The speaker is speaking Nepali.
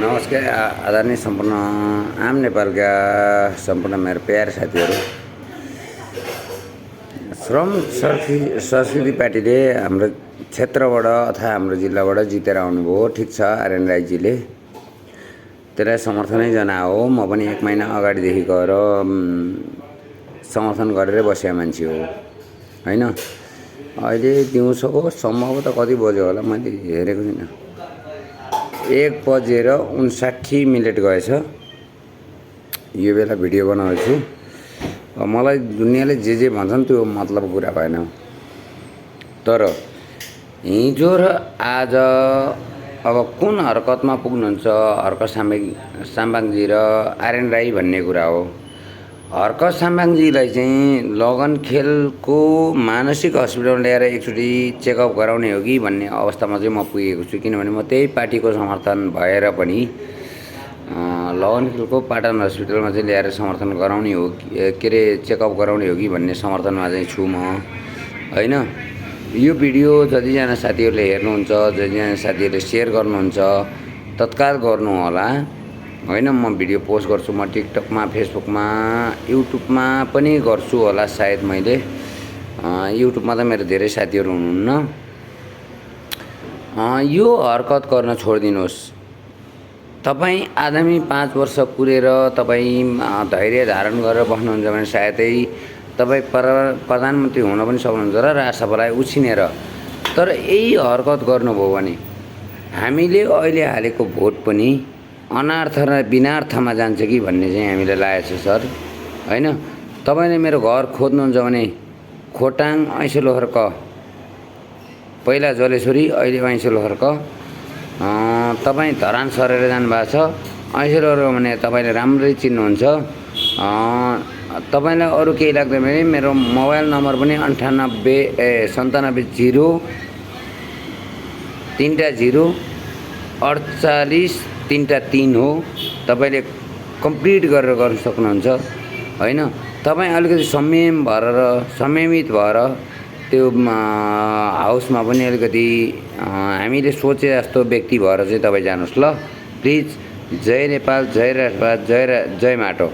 नमस्कार आदरणीय सम्पूर्ण आम नेपालका सम्पूर्ण मेरो प्यार साथीहरू। श्रम संस्कृति पार्टीले हाम्रो क्षेत्रबाट अथवा हाम्रो जिल्लाबाट जितेर आउनुभयो। ठिक छ, आर्यन राईजीले त्यसलाई समर्थनै जनाओ। म पनि 1 महिना अगाडिदेखि गएर समर्थन गरेर बसेको मान्छे हो हैन। अहिले दिउँसोको सम्भवतः कति बज्यो होला मैले हेरेको छैन, 1:59 गएछ। यो बेला भिडियो बनाउँछु। मलाई दुनियाँले जे भन्छन् त्यो मतलब कुरा भएन, तर हिजो र आज अब कुन हरकतमा पुग्नुहुन्छ हर्क साम्बाङजी र आर्यन राई भन्ने कुरा हो। हर्क साम्बाङजीलाई चाहिँ लगन खेलको मानसिक हस्पिटल ल्याएर एकचोटि चेकअप गराउने हो कि भन्ने अवस्थामा चाहिँ म पुगेको छु। किनभने म त्यही पार्टीको समर्थन भएर पनि लगन खेलको पाटन हस्पिटलमा चाहिँ ल्याएर समर्थन गराउने हो के अरे चेकअप गराउने हो कि भन्ने समर्थनमा चाहिँ छु म हैन। यो भिडियो जतिजना साथीहरूले हेर्नुहुन्छ, जतिजना साथीहरूले सेयर गर्नुहुन्छ तत्काल गर्नु होला हैन। म भिडियो पोस्ट गर्छु, म टिकटकमा, फेसबुकमा, युट्युबमा पनि गर्छु होला सायद। मैले युट्युबमा त मेरो धेरै साथीहरू हुनुहुन्न। यो हरकत गर्न छोडिदिनुहोस्। तपाईँ आगामी 5 वर्ष पुरेर तपाईँ धैर्य धारण गरेर बस्नुहुन्छ भने सायदै तपाईँ प्रधानमन्त्री हुन पनि सक्नुहुन्छ र राष्ट्रपतिलाई उछिनेर। तर यही हरकत गर्नुभयो भने हामीले अहिले हालेको भोट पनि अनार्थ र बिनार्थमा जान्छ कि भन्ने चाहिँ हामीले लागेको छ सर हैन। तपाईले मेरो घर खोज्नुहुन्छ भने खोटाङ ऐसेलोहर्क, पहिला जलेश्वरी अहिले ऐसेलोहर्क, तपाईँ धरान सरेर जानुभएको छ। ऐसेलोहर्क भने तपाईँले राम्ररी चिन्नुहुन्छ। तपाईलाई अरू केही लाग्दैन भने मेरो मोबाइल नम्बर पनि 97 0 48 3 हो। तपाईले कम्प्लिट गरेर गर्न सक्नुहुन्छ हैन। तपाईँ अलिकति संयमित भएर त्यो हाउसमा पनि अलिकति हामीले सोचे जस्तो व्यक्ति भएर चाहिँ तपाईँ जानुहोस् ल प्लिज। जय नेपाल, जय राष्ट्रवाद, जय माटो।